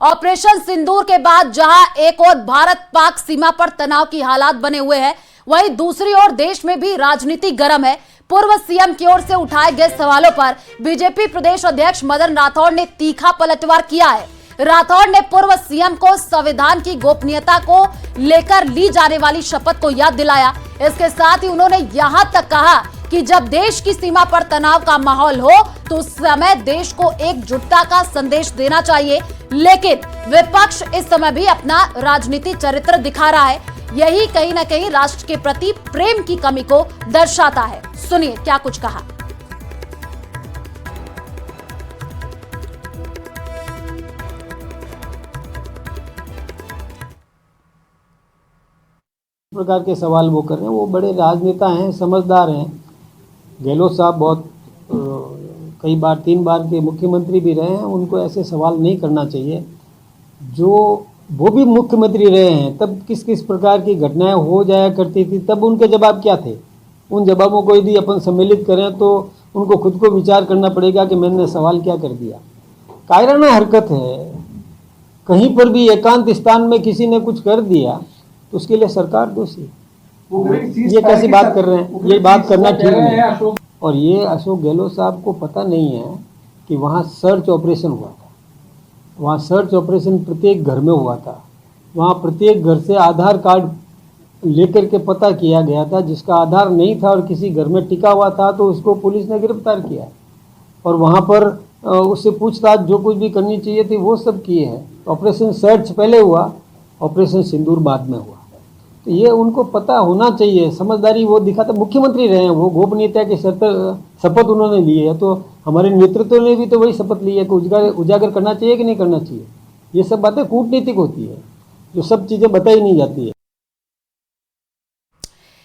Operation सिंदूर के बाद जहां एक और भारत पाक सीमा पर तनाव की हालात बने हुए हैं, वहीं दूसरी ओर देश में भी राजनीति गर्म है। पूर्व सीएम की ओर से उठाए गए सवालों पर बीजेपी प्रदेश अध्यक्ष मदन राठौड़ ने तीखा पलटवार किया है। राठौड़ ने पूर्व सीएम को संविधान की गोपनीयता को लेकर ली जाने वाली शपथ को याद दिलाया। इसके साथ ही उन्होंने यहां तक कहा कि जब देश की सीमा पर तनाव का माहौल हो तो उस समय देश को एकजुटता का संदेश देना चाहिए, लेकिन विपक्ष इस समय भी अपना राजनीतिक चरित्र दिखा रहा है। यही कहीं ना कहीं राष्ट्र के प्रति प्रेम की कमी को दर्शाता है। सुनिए क्या कुछ कहा। प्रकार के सवाल वो कर रहे हैं, वो बड़े राजनेता हैं, समझदार हैं। गहलोत साहब बहुत कई बार 3 बार के मुख्यमंत्री भी रहे हैं, उनको ऐसे सवाल नहीं करना चाहिए। जो वो भी मुख्यमंत्री रहे हैं तब किस किस प्रकार की घटनाएं हो जाया करती थी, तब उनके जवाब क्या थे। उन जवाबों को यदि अपन सम्मिलित करें तो उनको खुद को विचार करना पड़ेगा कि मैंने सवाल क्या कर दिया। कायराना हरकत है। कहीं पर भी एकांत स्थान में किसी ने कुछ कर दिया तो उसके लिए सरकार दोषी। ये कैसी बात कर रहे हैं, ये बात करना ठीक नहीं। और ये अशोक गहलोत साहब को पता नहीं है कि वहाँ सर्च ऑपरेशन हुआ था। वहाँ सर्च ऑपरेशन प्रत्येक घर में हुआ था। वहाँ प्रत्येक घर से आधार कार्ड लेकर के पता किया गया था। जिसका आधार नहीं था और किसी घर में टिका हुआ था तो उसको पुलिस ने गिरफ्तार किया और वहाँ पर उससे पूछताछ जो कुछ भी करनी चाहिए थी वो सब किए हैं। ऑपरेशन सर्च पहले हुआ, ऑपरेशन सिंदूर बाद में हुआ। तो ये उनको पता होना चाहिए, समझदारी वो दिखाते। मुख्यमंत्री रहे हैं, वो गोपनीयता की शपथ उन्होंने ली है, तो हमारे नेतृत्व ने भी तो वही शपथ ली है कि उजागर करना चाहिए कि नहीं करना चाहिए। ये सब बातें कूटनीतिक होती है, जो सब चीज़ें बताई नहीं जाती है।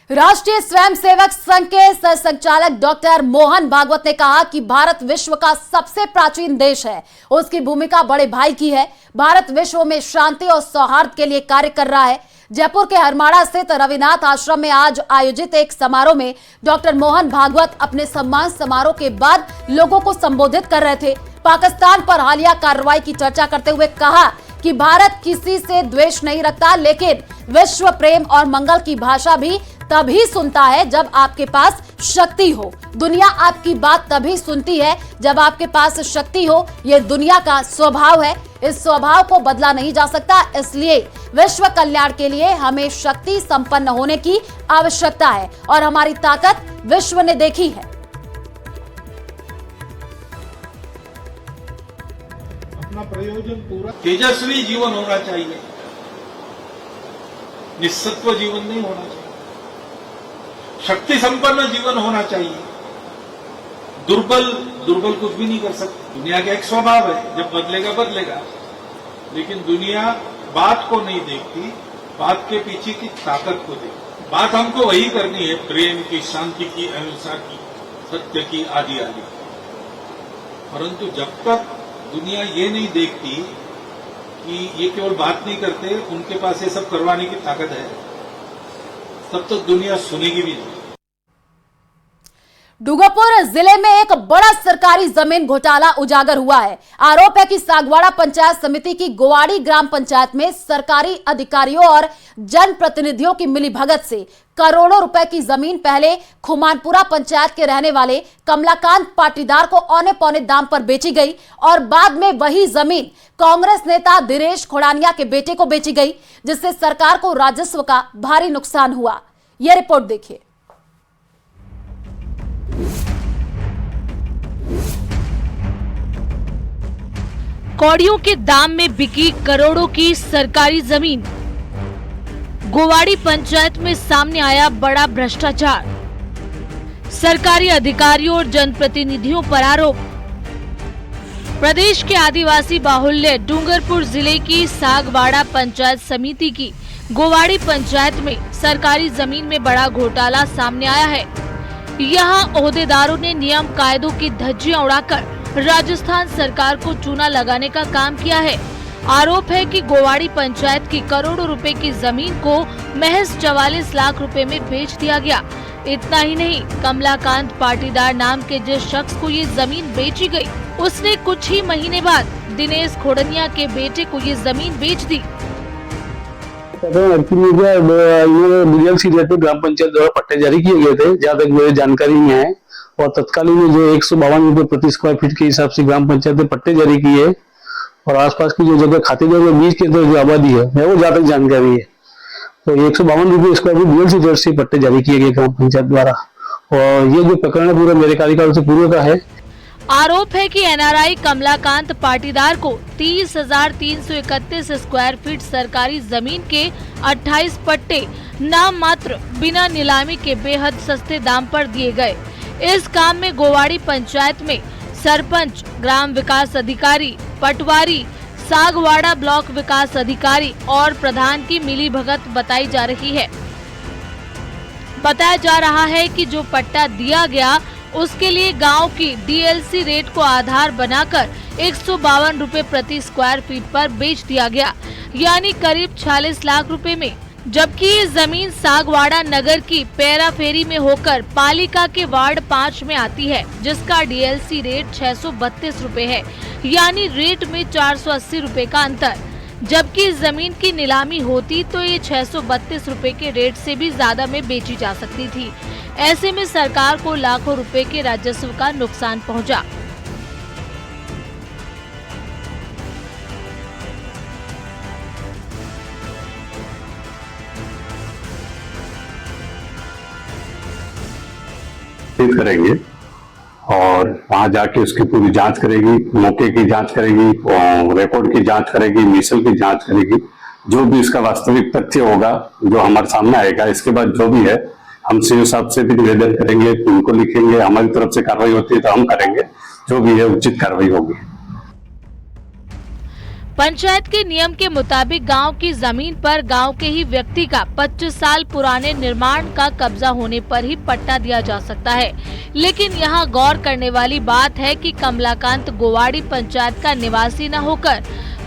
राष्ट्रीय स्वयंसेवक संघ के सह संचालक डॉक्टर मोहन भागवत ने कहा कि भारत विश्व का सबसे प्राचीन देश है, उसकी भूमिका बड़े भाई की है। भारत विश्व में शांति और सौहार्द के लिए कार्य कर रहा है। जयपुर के हरमाड़ा स्थित रविनाथ आश्रम में आज आयोजित एक समारोह में डॉक्टर मोहन भागवत अपने सम्मान समारोह के बाद लोगों को संबोधित कर रहे थे। पाकिस्तान पर हालिया कार्रवाई की चर्चा करते हुए कहा कि भारत किसी से द्वेष नहीं रखता, लेकिन विश्व प्रेम और मंगल की भाषा भी तभी सुनता है जब आपके पास शक्ति हो। दुनिया आपकी बात तभी सुनती है जब आपके पास शक्ति हो। यह दुनिया का स्वभाव है, इस स्वभाव को बदला नहीं जा सकता। इसलिए विश्व कल्याण के लिए हमें शक्ति संपन्न होने की आवश्यकता है और हमारी ताकत विश्व ने देखी है। अपना प्रयोजन पूरा तेजस्वी जीवन होना चाहिए, निस्सत्व जीवन नहीं होना चाहिए। शक्ति संपन्न जीवन होना चाहिए। दुर्बल कुछ भी नहीं कर सकते। दुनिया का एक स्वभाव है, जब बदलेगा बदलेगा, लेकिन दुनिया बात को नहीं देखती, बात के पीछे की ताकत को देखती। बात हमको वही करनी है, प्रेम की, शांति की, अहिंसा की, सत्य की, आदि आदि। परंतु जब तक दुनिया ये नहीं देखती कि ये केवल बात नहीं करते, उनके पास ये सब करवाने की ताकत है, तब तक दुनिया सुनेगी भी नहीं। डूंगरपुर जिले में एक बड़ा सरकारी जमीन घोटाला उजागर हुआ है। आरोप है कि सागवाड़ा पंचायत समिति की गोवाड़ी ग्राम पंचायत में सरकारी अधिकारियों और जनप्रतिनिधियों की मिलीभगत से करोड़ों रुपए की जमीन पहले खुमानपुरा पंचायत के रहने वाले कमलाकांत पाटीदार को औने पौने दाम पर बेची गई और बाद में वही जमीन कांग्रेस नेता दिनेश खोड़ानिया के बेटे को बेची गई, जिससे सरकार को राजस्व का भारी नुकसान हुआ। यह रिपोर्ट देखिए। कौड़ियों के दाम में बिकी करोड़ों की सरकारी जमीन। गोवाड़ी पंचायत में सामने आया बड़ा भ्रष्टाचार। सरकारी अधिकारियों और जनप्रतिनिधियों पर आरोप। प्रदेश के आदिवासी बाहुल्य डूंगरपुर जिले की सागवाड़ा पंचायत समिति की गोवाड़ी पंचायत में सरकारी जमीन में बड़ा घोटाला सामने आया है। यहाँ ओहदेदारों ने नियम कायदों की धज्जियां उड़ाकर राजस्थान सरकार को चूना लगाने का काम किया है। आरोप है कि गोवाड़ी पंचायत की करोड़ों रुपए की जमीन को महज 44 लाख रुपए में बेच दिया गया। इतना ही नहीं, कमलाकांत पाटीदार नाम के जिस शख्स को ये जमीन बेची गई, उसने कुछ ही महीने बाद दिनेश खोडनिया के बेटे को ये जमीन बेच दी। डीएलसी रेट पे ग्राम पंचायत द्वारा पट्टे जारी किए गए थे, जहाँ तक मेरी जानकारी में है, और तत्कालीन में जो 152 रुपए प्रति स्क्वायर फीट के हिसाब से ग्राम पंचायत ने पट्टे जारी किए, और आसपास की जो जगह खातेदार में बीच के अंदर जो आबादी है वो जहाँ तक जानकारी है, तो 152 रुपए स्क्वायर फीट डीएलसी रेट से पट्टे जारी किए गए ग्राम पंचायत द्वारा। और ये जो प्रकरण है पूरा मेरे कार्यकाल से पूर्व का है। आरोप है कि एनआरआई कमलाकांत पाटीदार को 30,331 स्क्वायर फीट सरकारी जमीन के 28 पट्टे नाम मात्र बिना नीलामी के बेहद सस्ते दाम पर दिए गए। इस काम में गोवाड़ी पंचायत में सरपंच, ग्राम विकास अधिकारी, पटवारी, सागवाड़ा ब्लॉक विकास अधिकारी और प्रधान की मिलीभगत बताई जा रही है। बताया जा रहा है कि जो पट्टा दिया गया उसके लिए गांव की डीएलसी रेट को आधार बनाकर 152 रुपए प्रति स्क्वायर फीट पर बेच दिया गया, यानी करीब 46 लाख रुपए में। जबकि ये जमीन सागवाड़ा नगर की पैरा फेरी में होकर पालिका के वार्ड 5 में आती है, जिसका डीएलसी रेट 632 रुपए है, यानी रेट में 480 रुपए का अंतर। जबकि इस जमीन की नीलामी होती तो ये 632 रुपए के रेट से भी ज्यादा में बेची जा सकती थी। ऐसे में सरकार को लाखों रुपए के राजस्व का नुकसान पहुंचा। करेंगे और वहां जाके उसकी पूरी जांच करेगी, मौके की जांच करेगी, रिकॉर्ड की जांच करेगी, मिसल की जांच करेगी। जो भी इसका वास्तविक तथ्य होगा जो हमारे सामने आएगा, इसके बाद जो भी है हम सीओ साहब से भी निवेदन करेंगे, उनको लिखेंगे, हमारी तरफ से कार्रवाई होती है तो हम करेंगे, जो भी है उचित कार्रवाई होगी। पंचायत के नियम के मुताबिक गांव की जमीन पर गांव के ही व्यक्ति का 25 साल पुराने निर्माण का कब्जा होने पर ही पट्टा दिया जा सकता है। लेकिन यहां गौर करने वाली बात है कि कमलाकांत गोवाड़ी पंचायत का निवासी न होकर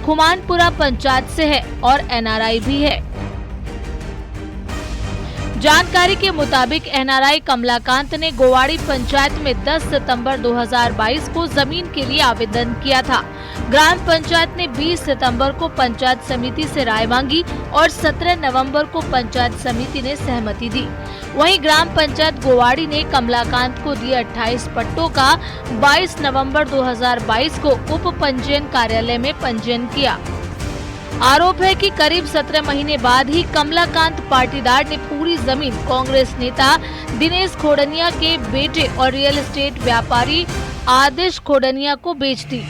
खुमानपुरा पंचायत से है और एनआरआई भी है। जानकारी के मुताबिक एनआरआई कमलाकांत ने गोवाड़ी पंचायत में 10 सितंबर 2022 को जमीन के लिए आवेदन किया था। ग्राम पंचायत ने 20 सितंबर को पंचायत समिति से राय मांगी और 17 नवंबर को पंचायत समिति ने सहमति दी। वहीं ग्राम पंचायत गोवाड़ी ने कमलाकांत को दिए 28 पट्टों का 22 नवंबर 2022 को उप पंजीयन कार्यालय में पंजीयन किया। आरोप है कि करीब 17 महीने बाद ही कमलाकांत पाटीदार ने पूरी जमीन कांग्रेस नेता दिनेश खोडनिया के बेटे और रियल एस्टेट व्यापारी आदेश खोडनिया को बेच दी।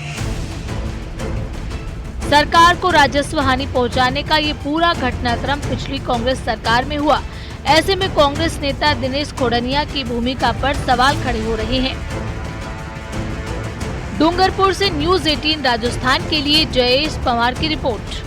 सरकार को राजस्व हानि पहुंचाने का ये पूरा घटनाक्रम पिछली कांग्रेस सरकार में हुआ। ऐसे में कांग्रेस नेता दिनेश खोडनिया की भूमिका पर सवाल खड़े हो रहे हैं। डूंगरपुर से न्यूज़ 18 राजस्थान के लिए जयेश पवार की रिपोर्ट।